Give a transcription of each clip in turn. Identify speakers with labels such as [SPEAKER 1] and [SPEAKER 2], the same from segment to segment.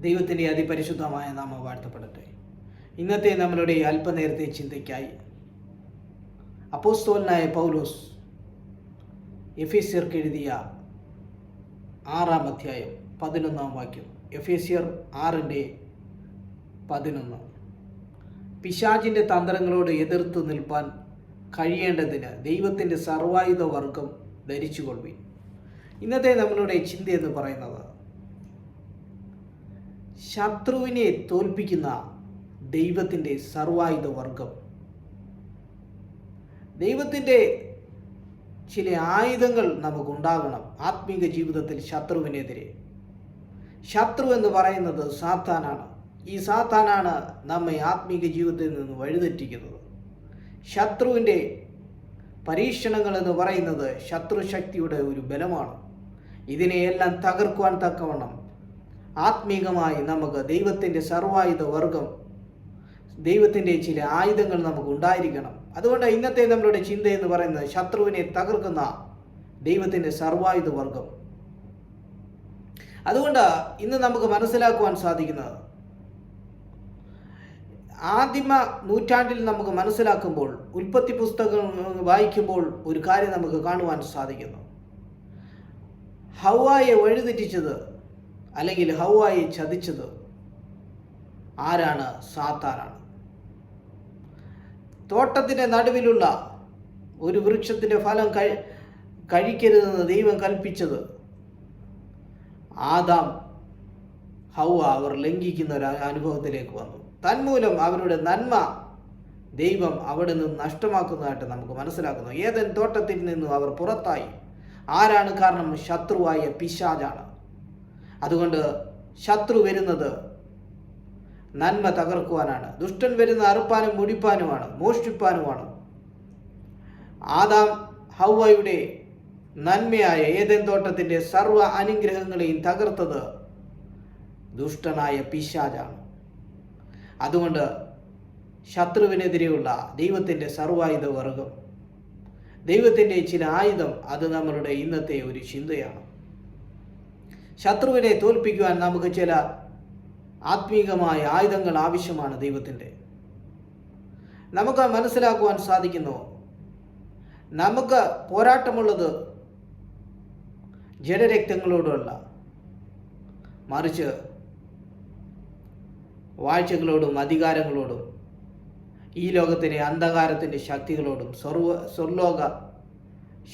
[SPEAKER 1] ദൈവത്തിൻ്റെ അതിപരിശുദ്ധമായ നാമം വാഴ്ത്തപ്പെടട്ടെ. ഇന്നത്തെ നമ്മളുടെ അല്പനേരത്തെ ചിന്തയ്ക്കായി അപ്പോസ്തലനായ പൗലോസ് എഫേസ്യർക്ക് എഴുതിയ 6-ാം അധ്യായം 11-ാം വാക്യം. എഫേസ്യർ 6:11. പിശാചിൻ്റെ തന്ത്രങ്ങളോട് എതിർത്ത് നിൽപ്പാൻ കഴിയേണ്ടതിന് ദൈവത്തിൻ്റെ സർവായുധ വർഗം ധരിച്ചുകൊള്ളുവിൻ. ഇന്നത്തെ നമ്മളുടെ ചിന്ത എന്ന് പറയുന്നത് ശത്രുവിനെ തോൽപ്പിക്കുന്ന ദൈവത്തിൻ്റെ സർവായുധ വർഗം. ദൈവത്തിൻ്റെ ചില ആയുധങ്ങൾ നമുക്കുണ്ടാകണം ആത്മീക ജീവിതത്തിൽ ശത്രുവിനെതിരെ. ശത്രു എന്ന് പറയുന്നത് സാത്താനാണ്. ഈ സാത്താനാണ് നമ്മെ ആത്മീക ജീവിതത്തിൽ നിന്ന് വഴിതെറ്റിക്കുന്നത്. ശത്രുവിൻ്റെ പരീക്ഷണങ്ങൾ എന്ന് പറയുന്നത് ശത്രുശക്തിയുടെ ഒരു ബലമാണ്. ഇതിനെയെല്ലാം തകർക്കുവാൻ തക്കവണ്ണം ആത്മീകമായി നമുക്ക് ദൈവത്തിൻ്റെ സർവായുധ വർഗം, ദൈവത്തിൻ്റെ ചില ആയുധങ്ങൾ നമുക്ക് ഉണ്ടായിരിക്കണം. അതുകൊണ്ട് ഇന്നത്തെ നമ്മളുടെ ചിന്ത എന്ന് പറയുന്നത് ശത്രുവിനെ തകർക്കുന്ന ദൈവത്തിൻ്റെ സർവായുധ വർഗം. അതുകൊണ്ട് ഇന്ന് നമുക്ക് മനസ്സിലാക്കുവാൻ സാധിക്കുന്നത്, ആദിമ നൂറ്റാണ്ടിൽ നമുക്ക് മനസ്സിലാക്കുമ്പോൾ, ഉൽപ്പത്തി പുസ്തകം വായിക്കുമ്പോൾ ഒരു കാര്യം നമുക്ക് കാണുവാൻ സാധിക്കുന്നു. ഹവ്വായെ വഴിതെറ്റിച്ചത് അല്ലെങ്കിൽ ഹവ്വായെ ചതിച്ചത് ആരാണ്? സാത്താനാണ്. തോട്ടത്തിൻ്റെ നടുവിലുള്ള ഒരു വൃക്ഷത്തിൻ്റെ ഫലം കഴിക്കരുതെന്ന് ദൈവം കൽപ്പിച്ചത് ആദാം ഹവ്വ അവർ ലംഘിക്കുന്ന ഒരു അനുഭവത്തിലേക്ക് വന്നു. തന്മൂലം അവരുടെ നന്മ ദൈവം അവിടെ നിന്ന് നഷ്ടമാക്കുന്നതായിട്ട് നമുക്ക് മനസ്സിലാക്കുന്നു. ഏദൻ തോട്ടത്തിൽ നിന്നും അവർ പുറത്തായി. ആരാണ് കാരണം? ശത്രുവായ പിശാചാണ്. അതുകൊണ്ട് ശത്രു വരുന്നത് നന്മ തകർക്കുവാനാണ്. ദുഷ്ടൻ വരുന്ന അറുപ്പാനും മുടിപ്പാനുമാണ്, മോഷ്ടിപ്പാനുമാണ്. ആദാം ഹവ്വയുടെ നന്മയായ ഏദൻ തോട്ടത്തിൻ്റെ സർവ്വ അനുഗ്രഹങ്ങളെയും തകർത്തത് ദുഷ്ടനായ പിശാചാണ്. അതുകൊണ്ട് ശത്രുവിനെതിരെയുള്ള ദൈവത്തിൻ്റെ സർവായുധ വർഗം, ദൈവത്തിൻ്റെ ചില ആയുധം, അത് നമ്മളുടെ ഇന്നത്തെ ഒരു ചിന്തയാണ്. ശത്രുവിനെ തോൽപ്പിക്കുവാൻ നമുക്ക് ചില ആത്മീകമായ ആയുധങ്ങൾ ആവശ്യമാണ് ദൈവത്തിൻ്റെ. നമുക്ക് മനസ്സിലാക്കുവാൻ സാധിക്കുന്നു, നമുക്ക് പോരാട്ടമുള്ളത് ജഡരക്തങ്ങളോടുമല്ല, മറിച്ച് വാഴ്ചകളോടും അധികാരങ്ങളോടും ഈ ലോകത്തിലെ അന്ധകാരത്തിൻ്റെ ശക്തികളോടും സ്വർലോക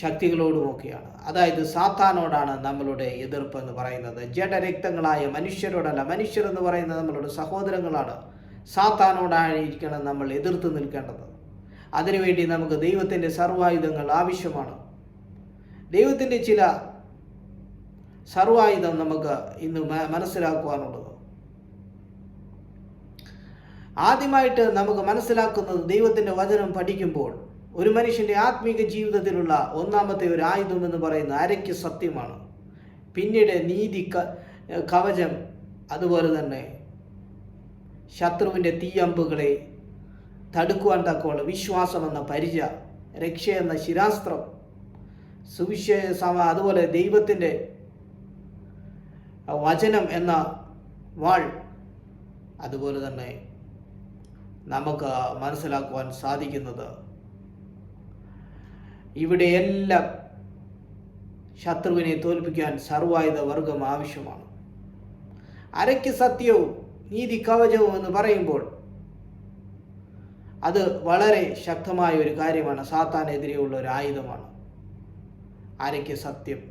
[SPEAKER 1] ശക്തികളോടുമൊക്കെയാണ്. അതായത് സാത്താനോടാണ് നമ്മളുടെ എതിർപ്പ് എന്ന് പറയുന്നത്. ജഡരക്തങ്ങളായ മനുഷ്യരോടല്ല. മനുഷ്യരെന്ന് പറയുന്നത് നമ്മളുടെ സഹോദരങ്ങളാണ്. സാത്താനോടായിരിക്കണം നമ്മൾ എതിർത്ത് നിൽക്കേണ്ടത്. അതിനുവേണ്ടി നമുക്ക് ദൈവത്തിൻ്റെ സർവായുധങ്ങൾ ആവശ്യമാണ്. ദൈവത്തിൻ്റെ ചില സർവായുധം നമുക്ക് ഇന്ന് മനസ്സിലാക്കുവാനുള്ളത്. ആദ്യമായിട്ട് നമുക്ക് മനസ്സിലാക്കുന്നത്, ദൈവത്തിൻ്റെ വചനം പഠിക്കുമ്പോൾ ഒരു മനുഷ്യൻ്റെ ആത്മീക ജീവിതത്തിലുള്ള ഒന്നാമത്തെ ഒരു ആയുധം എന്ന് പറയുന്നത് അരയ്ക്ക് സത്യമാണ്. പിന്നീട് നീതി കവചം, അതുപോലെ തന്നെ ശത്രുവിൻ്റെ തീയമ്പുകളെ തടുക്കുവാൻ തക്കവണ്ണം വിശ്വാസം എന്ന പരിച, രക്ഷ എന്ന ശിരാസ്ത്രം, സുവിശേഷ, അതുപോലെ ദൈവത്തിൻ്റെ വചനം എന്ന വാൾ. അതുപോലെ തന്നെ നമുക്ക് മനസ്സിലാക്കുവാൻ സാധിക്കുന്നത്, ഇവിടെയെല്ലാം ശത്രുവിനെ തോൽപ്പിക്കാൻ സർവായുധ വർഗം ആവശ്യമാണ്. അരയ്ക്ക് സത്യവും നീതി കവചവും എന്ന് പറയുമ്പോൾ അത് വളരെ ശക്തമായ ഒരു കാര്യമാണ്. സാത്താനെതിരെയുള്ള ഒരു ആയുധമാണ് അരയ്ക്ക് സത്യം.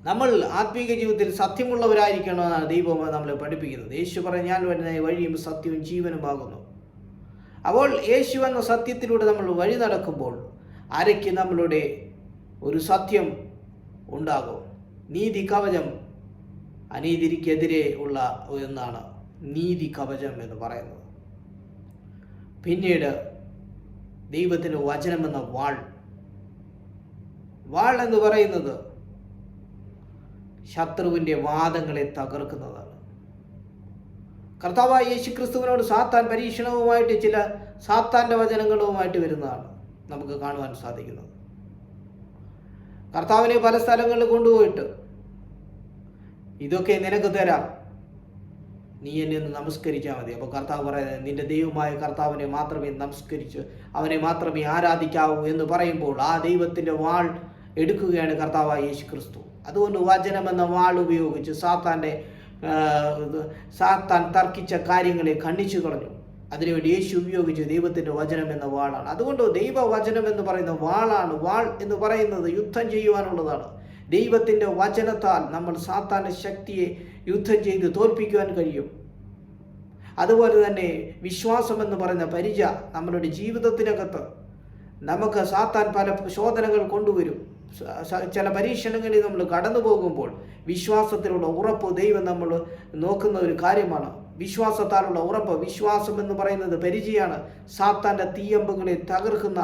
[SPEAKER 1] നമ്മൾ ആത്മീക ജീവിതത്തിൽ സത്യമുള്ളവരായിരിക്കണമെന്നാണ് ദൈവം നമ്മളെ പഠിപ്പിക്കുന്നത്. യേശു പറഞ്ഞു, ഞാൻ വരുന്ന വഴിയും സത്യവും ജീവനുമാകുന്നു. അപ്പോൾ യേശു എന്ന സത്യത്തിലൂടെ നമ്മൾ വഴി നടക്കുമ്പോൾ അരയ്ക്ക് നമ്മളുടെ ഒരു സത്യം ഉണ്ടാകും. നീതി കവചം അനീതിക്കെതിരെ ഉള്ള എന്നാണ് നീതി കവചം എന്ന് പറയുന്നത്. പിന്നീട് ദൈവത്തിൻ്റെ വചനം എന്ന വാൾ. വാൾ എന്ന് പറയുന്നത് ശത്രുവിൻ്റെ വാദങ്ങളെ തകർക്കുന്നതാണ്. കർത്താവായ യേശുക്രിസ്തുവിനോട് സാത്താൻ പരീക്ഷണവുമായിട്ട് ചില സാത്താൻ്റെ വചനങ്ങളുമായിട്ട് വരുന്നതാണ് നമുക്ക് കാണുവാൻ സാധിക്കുന്നത്. കർത്താവിനെ പല സ്ഥലങ്ങളിൽ കൊണ്ടുപോയിട്ട് ഇതൊക്കെ നിനക്ക് തരാം, നീ എന്നെ ഒന്ന് നമസ്കരിച്ചാൽ മതി. അപ്പോൾ കർത്താവ് പറയുന്നത്, നിന്റെ ദൈവമായ കർത്താവിനെ മാത്രമേ നമസ്കരിച്ച് അവനെ മാത്രമേ ആരാധിക്കാവൂ എന്ന് പറയുമ്പോൾ ആ ദൈവത്തിൻ്റെ വാൾ എടുക്കുകയാണ് കർത്താവായ യേശു ക്രിസ്തു. അതുകൊണ്ട് വചനമെന്ന വാൾ ഉപയോഗിച്ച് സാത്താൻ തർക്കിച്ച കാര്യങ്ങളെ ഖണ്ഡിച്ചു കളഞ്ഞു. അതിനുവേണ്ടി യേശു ഉപയോഗിച്ച് ദൈവത്തിൻ്റെ വചനം എന്ന വാളാണ്. അതുകൊണ്ട് ദൈവവചനം എന്ന് പറയുന്ന വാളാണ്. വാൾ എന്ന് പറയുന്നത് യുദ്ധം ചെയ്യുവാനുള്ളതാണ്. ദൈവത്തിൻ്റെ വചനത്താൽ നമ്മൾ സാത്താൻ്റെ ശക്തിയെ യുദ്ധം ചെയ്ത് തോൽപ്പിക്കുവാൻ കഴിയും. അതുപോലെ തന്നെ വിശ്വാസം എന്ന് പറയുന്ന പരിച നമ്മളുടെ ജീവിതത്തിനകത്ത് നമുക്ക് സാത്താൻ പല ശോധനകൾ കൊണ്ടുവരും. ചില പരീക്ഷണങ്ങളിൽ നമ്മൾ കടന്നു പോകുമ്പോൾ വിശ്വാസത്തിലുള്ള ഉറപ്പ് ദൈവം നമ്മൾ നോക്കുന്ന ഒരു കാര്യമാണ്. വിശ്വാസത്താലുള്ള ഉറപ്പ്, വിശ്വാസം എന്ന് പറയുന്നത് പരിചയാണ്. സാത്താൻ്റെ തീയമ്പുകളെ തകർക്കുന്ന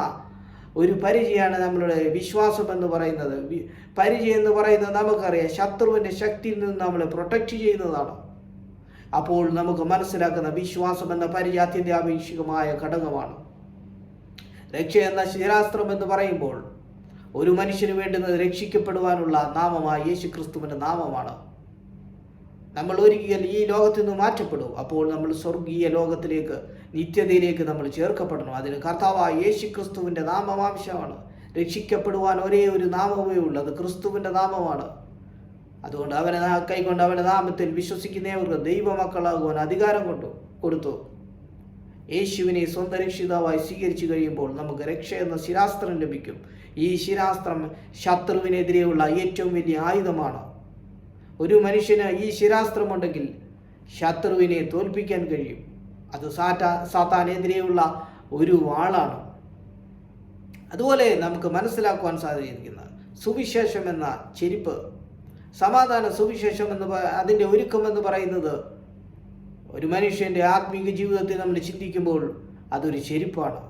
[SPEAKER 1] ഒരു പരിചയാണ് നമ്മളുടെ വിശ്വാസം എന്ന് പറയുന്നത്. പരിചയം എന്ന് പറയുന്നത് നമുക്കറിയാം, ശത്രുവിൻ്റെ ശക്തിയിൽ നിന്ന് നമ്മളെ പ്രൊട്ടക്റ്റ് ചെയ്യുന്നതാണ്. അപ്പോൾ നമുക്ക് മനസ്സിലാക്കുന്ന വിശ്വാസം എന്ന പരിചയ അത്യന്താപേക്ഷികമായ ഘടകമാണ്. രക്ഷ എന്ന ശിരാസ്ത്രം എന്ന് പറയുമ്പോൾ ഒരു മനുഷ്യന് വേണ്ടുന്നത് രക്ഷിക്കപ്പെടുവാനുള്ള നാമമായ യേശു ക്രിസ്തുവിൻ്റെ നാമമാണ്. നമ്മൾ ഒരിക്കൽ ഈ ലോകത്തിൽ നിന്ന് മാറ്റപ്പെടും. അപ്പോൾ നമ്മൾ സ്വർഗീയ ലോകത്തിലേക്ക്, നിത്യതയിലേക്ക് നമ്മൾ ചേർക്കപ്പെടണം. അതിന് കർത്താവായ യേശു ക്രിസ്തുവിൻ്റെ നാമം ആവശ്യമാണ്. രക്ഷിക്കപ്പെടുവാൻ ഒരേ ഒരു നാമമേ ഉള്ളൂ, അത് ക്രിസ്തുവിൻ്റെ നാമമാണ്. അതുകൊണ്ട് അവനെ കൈകൊണ്ട് അവൻ്റെ നാമത്തിൽ വിശ്വസിക്കുന്നവർക്ക് ദൈവമക്കളാകുവാൻ അധികാരം കൊടുത്തു. യേശുവിനെ സ്വന്തം രക്ഷിതാവായി സ്വീകരിച്ചു കഴിയുമ്പോൾ നമുക്ക് രക്ഷ എന്ന ശിരാസ്ത്രം ലഭിക്കും. ഈ ശിരാസ്ത്രം ശത്രുവിനെതിരെയുള്ള ഏറ്റവും വലിയ ആയുധമാണ്. ഒരു മനുഷ്യന് ഈ ശിരാസ്ത്രമുണ്ടെങ്കിൽ ശത്രുവിനെ തോൽപ്പിക്കാൻ കഴിയും. അത് സാത്താനെതിരെയുള്ള ഒരു വാളാണ്. അതുപോലെ നമുക്ക് മനസ്സിലാക്കുവാൻ സാധിക്കുന്ന സുവിശേഷം എന്ന ചെരിപ്പ്, സമാധാന സുവിശേഷം അതിൻ്റെ ഒരുക്കം എന്ന് പറയുന്നത് ഒരു മനുഷ്യൻ്റെ ആത്മീക ജീവിതത്തിൽ നമ്മൾ ചിന്തിക്കുമ്പോൾ അതൊരു ചെരിപ്പാണ്.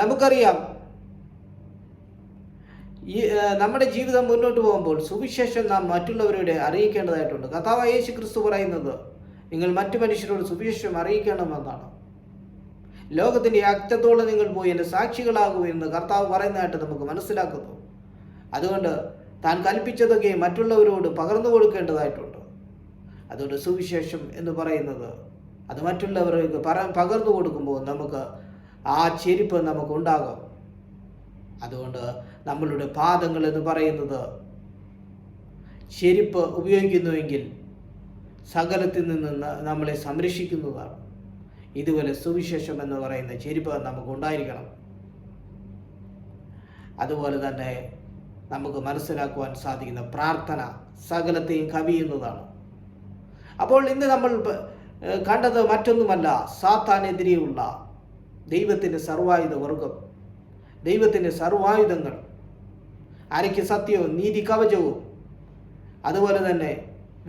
[SPEAKER 1] നമുക്കറിയാം, നമ്മുടെ ജീവിതം മുന്നോട്ട് പോകുമ്പോൾ സുവിശേഷം നാം മറ്റുള്ളവരോട് അറിയിക്കേണ്ടതായിട്ടുണ്ട്. കർത്താവായ യേശു ക്രിസ്തു പറയുന്നത്, നിങ്ങൾ മറ്റു മനുഷ്യരോട് സുവിശേഷം അറിയിക്കണമെന്നാണ്. ലോകത്തിൻ്റെ അറ്റത്തോളം നിങ്ങൾ പോയി എൻ്റെ സാക്ഷികളാകുമെന്ന് കർത്താവ് പറയുന്നതായിട്ട് നമുക്ക് മനസ്സിലാക്കുന്നു. അതുകൊണ്ട് താൻ കൽപ്പിച്ചതൊക്കെ മറ്റുള്ളവരോട് പകർന്നു കൊടുക്കേണ്ടതായിട്ടുണ്ട്. അതുകൊണ്ട് സുവിശേഷം എന്ന് പറയുന്നത് അത് മറ്റുള്ളവർക്ക് പകർന്നു കൊടുക്കുമ്പോൾ നമുക്ക് ആ ചെരിപ്പ് നമുക്കുണ്ടാകും. അതുകൊണ്ട് നമ്മളുടെ പാദങ്ങൾ എന്ന് പറയുന്നത് ചെരിപ്പ് ഉപയോഗിക്കുന്നുവെങ്കിൽ സകലത്തിൽ നിന്ന് നമ്മളെ സംരക്ഷിക്കുന്നതാണ്. ഇതുപോലെ സുവിശേഷം എന്ന് പറയുന്ന ചെരിപ്പ് നമുക്കുണ്ടായിരിക്കണം. അതുപോലെ തന്നെ നമുക്ക് മനസ്സിലാക്കുവാൻ സാധിക്കുന്ന പ്രാർത്ഥന സകലത്തെയും കവിയുന്നതാണ്. അപ്പോൾ ഇന്ന് നമ്മൾ കണ്ടത് മറ്റൊന്നുമല്ല, സാത്താനെതിരെയുള്ള ദൈവത്തിൻ്റെ സർവായുധ വർഗം, ദൈവത്തിൻ്റെ സർവായുധങ്ങൾ. അരയ്ക്ക് സത്യവും നീതി കവചവും, അതുപോലെ തന്നെ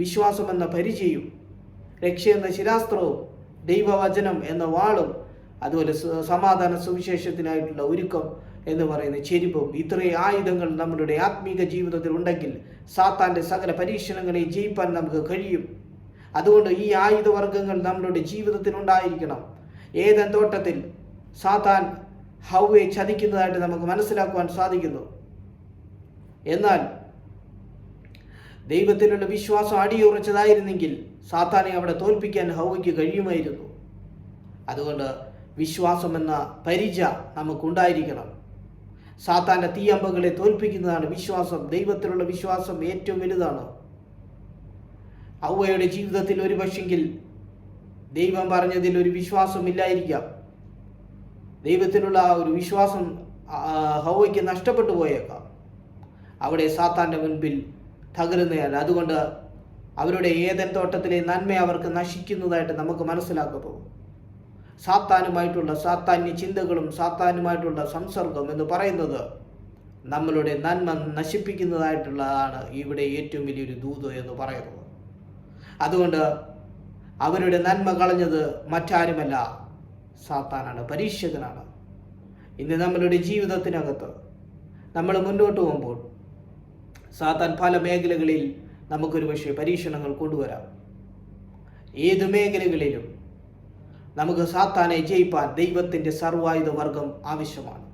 [SPEAKER 1] വിശ്വാസം എന്ന പരിചയം, രക്ഷ എന്ന ശിരാസ്ത്രവും, ദൈവവചനം എന്ന വാളും, അതുപോലെ സമാധാന സുവിശേഷത്തിനായിട്ടുള്ള ഒരുക്കം എന്ന് പറയുന്ന ചെരിപ്പും. ഇത്രയും ആയുധങ്ങൾ നമ്മുടെ ആത്മീക ജീവിതത്തിൽ ഉണ്ടെങ്കിൽ സാത്താൻ്റെ സകല പരീക്ഷണങ്ങളെ ജയിപ്പാൻ നമുക്ക് കഴിയും. അതുകൊണ്ട് ഈ ആയുധവർഗങ്ങൾ നമ്മളുടെ ജീവിതത്തിൽ ഉണ്ടായിരിക്കണം. ഏദൻ തോട്ടത്തിൽ സാത്താൻ ഹവ്വയെ ചതിക്കുന്നതായിട്ട് നമുക്ക് മനസ്സിലാക്കുവാൻ സാധിക്കുന്നു. എന്നാൽ ദൈവത്തിലുള്ള വിശ്വാസം അടിയുറച്ചതായിരുന്നെങ്കിൽ സാത്താനെ അവിടെ തോൽപ്പിക്കാൻ ഹവ്വയ്ക്ക് കഴിയുമായിരുന്നു. അതുകൊണ്ട് വിശ്വാസം എന്ന പരിച നമുക്കുണ്ടായിരിക്കണം. സാത്താൻ്റെ തീയമ്പകളെ തോൽപ്പിക്കുന്നതാണ് വിശ്വാസം. ദൈവത്തിലുള്ള വിശ്വാസം ഏറ്റവും വലുതാണ്. ഹവ്വയുടെ ജീവിതത്തിൽ ഒരു പക്ഷെങ്കിൽ ദൈവം പറഞ്ഞതിൽ ഒരു വിശ്വാസം ഇല്ലായിരിക്കാം. ദൈവത്തിലുള്ള ഒരു വിശ്വാസം ഹവ്വയ്ക്ക് നഷ്ടപ്പെട്ടു പോയേക്കാം. അവിടെ സാത്താൻ്റെ മുൻപിൽ തകരുന്നതാണ്. അതുകൊണ്ട് അവരുടെ ഏദൻ തോട്ടത്തിലെ നന്മ അവർക്ക് നശിക്കുന്നതായിട്ട് നമുക്ക് മനസ്സിലാക്കുന്നു. സാത്താന്യ ചിന്തകളും സാത്താനുമായിട്ടുള്ള സംസർഗം എന്ന് പറയുന്നത് നമ്മളുടെ നന്മ നശിപ്പിക്കുന്നതായിട്ടുള്ളതാണ് ഇവിടെ ഏറ്റവും വലിയൊരു ദൂത് എന്ന് പറയുന്നത്. അതുകൊണ്ട് അവരുടെ നന്മ കളഞ്ഞത് മറ്റാരുമല്ല, സാത്താനാണ്, പരീക്ഷകനാണ്. ഇന്ന് നമ്മളുടെ ജീവിതത്തിനകത്ത് നമ്മൾ മുന്നോട്ട് പോകുമ്പോൾ സാത്താൻ പല മേഖലകളിൽ നമുക്കൊരു പക്ഷേ പരീക്ഷണങ്ങൾ കൊണ്ടുവരാം. ഏത് മേഖലകളിലും നമുക്ക് സാത്താനെ ജയിപ്പാൻ ദൈവത്തിൻ്റെ സർവായുധ വർഗം ആവശ്യമാണ്.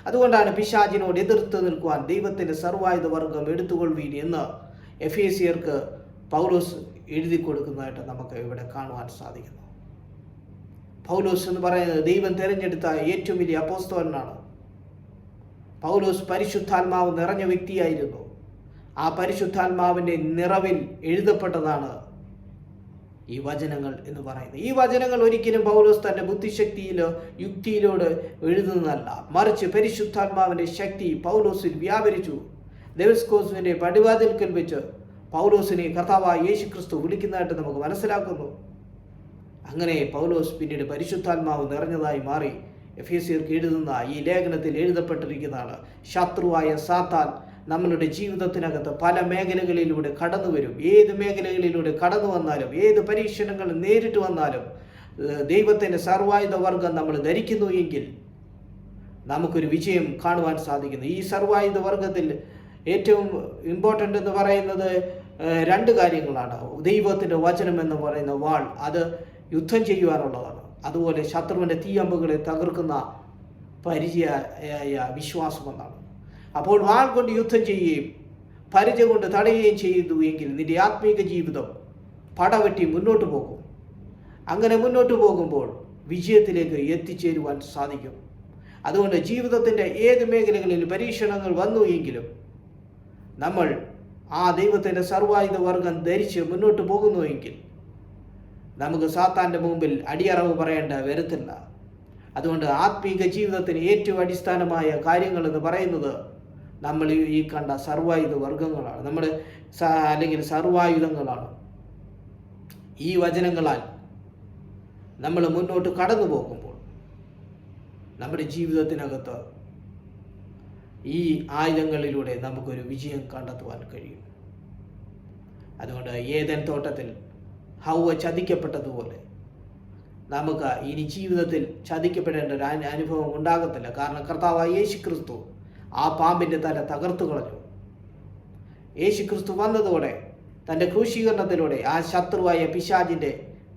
[SPEAKER 1] അതുകൊണ്ടാണ് പിശാചിനോട് എതിർത്ത് നിൽക്കുവാൻ ദൈവത്തിൻ്റെ സർവായുധ വർഗം എടുത്തുകൊള്ളുവീൻ എന്ന് എഫേസ്യർക്ക് പൗലോസ് എഴുതി കൊടുക്കുന്നതായിട്ട് നമുക്ക് ഇവിടെ കാണുവാൻ സാധിക്കുന്നു. പൗലോസ് എന്ന് പറയുന്നത് ദൈവം തിരഞ്ഞെടുത്ത ഏറ്റവും വലിയ അപ്പോസ്തലനാണ്. പൗലോസ് പരിശുദ്ധാത്മാവ് നിറഞ്ഞ വ്യക്തിയായിരുന്നു. ആ പരിശുദ്ധാത്മാവിൻ്റെ നിറവിൽ എഴുതപ്പെട്ടതാണ് ഈ വചനങ്ങൾ എന്ന് പറയുന്നത്. ഈ വചനങ്ങൾ ഒരിക്കലും പൗലോസ് തൻ്റെ ബുദ്ധിശക്തിയിലോ യുക്തിയിലോട് എഴുതുന്നതല്ല, മറിച്ച് പരിശുദ്ധാത്മാവിൻ്റെ ശക്തി പൗലോസിൽ വ്യാപരിച്ചു. ദമസ്കോസിൻ്റെ പടിവാതിൽക്കൽ വെച്ച് പൗലോസിനെ കർത്താവായ യേശുക്രിസ്തു വിളിക്കുന്നതായിട്ട് നമുക്ക് മനസ്സിലാക്കുന്നു. അങ്ങനെ പൗലോസ് പിന്നീട് പരിശുദ്ധാത്മാവ് നിറഞ്ഞതായി മാറി. എഫേസ്യർക്ക് എഴുതുന്ന ഈ ലേഖനത്തിൽ എഴുതപ്പെട്ടിരിക്കുന്നതാണ്, ശത്രുവായ സാത്താൻ നമ്മളുടെ ജീവിതത്തിനകത്ത് പല മേഖലകളിലൂടെ കടന്നു വരും. ഏത് മേഖലകളിലൂടെ കടന്നു വന്നാലും, ഏത് പരീക്ഷണങ്ങൾ നേരിട്ട് വന്നാലും, ദൈവത്തിൻ്റെ സർവായുധ വർഗം നമ്മൾ ധരിക്കുന്നു എങ്കിൽ നമുക്കൊരു വിജയം കാണുവാൻ സാധിക്കുന്നു. ഈ സർവായുധ വർഗത്തിൽ ഏറ്റവും ഇമ്പോർട്ടൻ്റ് എന്ന് പറയുന്നത് രണ്ട് കാര്യങ്ങളാണ്. ദൈവത്തിൻ്റെ വചനം എന്ന് പറയുന്ന വാൾ, അത് യുദ്ധം ചെയ്യുവാനുള്ളതാണ്. അതുപോലെ ശത്രുവിൻ്റെ തീയമ്പുകളെ തകർക്കുന്ന പരിചയായ വിശ്വാസമെന്നാണ്. അപ്പോൾ വാൾ കൊണ്ട് യുദ്ധം ചെയ്യുകയും പരിച കൊണ്ട് തടയുകയും ചെയ്തു എങ്കിൽ നിന്റെ ആത്മീക ജീവിതം പടവെട്ടി മുന്നോട്ട് പോകും. അങ്ങനെ മുന്നോട്ട് പോകുമ്പോൾ വിജയത്തിലേക്ക് എത്തിച്ചേരുവാൻ സാധിക്കും. അതുകൊണ്ട് ജീവിതത്തിൻ്റെ ഏത് മേഖലകളിൽ പരീക്ഷണങ്ങൾ വന്നു എങ്കിലും നമ്മൾ ആ ദൈവത്തിൻ്റെ സർവായുധ വർഗം ധരിച്ച് മുന്നോട്ട് പോകുന്നുവെങ്കിൽ നമുക്ക് സാത്താൻ്റെ മുമ്പിൽ അടിയറവ് പറയേണ്ട വരത്തില്ല. അതുകൊണ്ട് ആത്മീക ജീവിതത്തിന് ഏറ്റവും അടിസ്ഥാനമായ കാര്യങ്ങൾ എന്ന് പറയുന്നത് നമ്മൾ ഈ കണ്ട സർവായുധ വർഗങ്ങളാണ്, നമ്മൾ അല്ലെങ്കിൽ സർവായുധങ്ങളാണ്. ഈ വചനങ്ങളാൽ നമ്മൾ മുന്നോട്ട് കടന്നു പോകുമ്പോൾ നമ്മുടെ ജീവിതത്തിനകത്ത് ഈ ആയുധങ്ങളിലൂടെ നമുക്കൊരു വിജയം കണ്ടെത്തുവാൻ കഴിയും. അതുകൊണ്ട് ഏദൻ തോട്ടത്തിൽ ഹൗവ ചതിക്കപ്പെട്ടതുപോലെ നമുക്ക് ഇനി ജീവിതത്തിൽ ചതിക്കപ്പെടേണ്ട ഒരു അനുഭവം ഉണ്ടാകത്തില്ല. കാരണം കർത്താവായ യേശുക്രിസ്തു ആ പാമ്പിൻ്റെ തല തകർത്തു കളഞ്ഞു. യേശുക്രിസ്തു വന്നതോടെ തൻ്റെ ക്രൂശീകരണത്തിലൂടെ ആ ശത്രുവായ പിശാചിൻ്റെ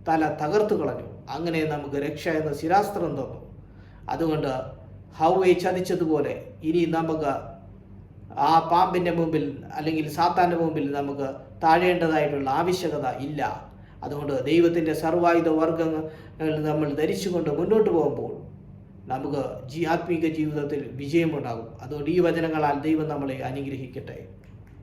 [SPEAKER 1] തല തകർത്തു കളഞ്ഞു. അങ്ങനെ നമുക്ക് രക്ഷ എന്ന ശിരാസ്ത്രം തന്നു. അതുകൊണ്ട് ഹൗവയെ ചതിച്ചതുപോലെ ഇനി നമുക്ക് ആ പാമ്പിൻ്റെ മുമ്പിൽ അല്ലെങ്കിൽ സാത്താൻ്റെ മുമ്പിൽ നമുക്ക് താഴേണ്ടതായിട്ടുള്ള ആവശ്യകത ഇല്ല. അതുകൊണ്ട് ദൈവത്തിൻ്റെ സർവായുധ വർഗങ്ങൾ നമ്മൾ ധരിച്ചുകൊണ്ട് മുന്നോട്ട് പോകുമ്പോൾ നമുക്ക് ആത്മീക ജീവിതത്തിൽ വിജയമുണ്ടാകും. അതുകൊണ്ട് ഈ വചനങ്ങളാൽ ദൈവം നമ്മളെ അനുഗ്രഹിക്കട്ടെ.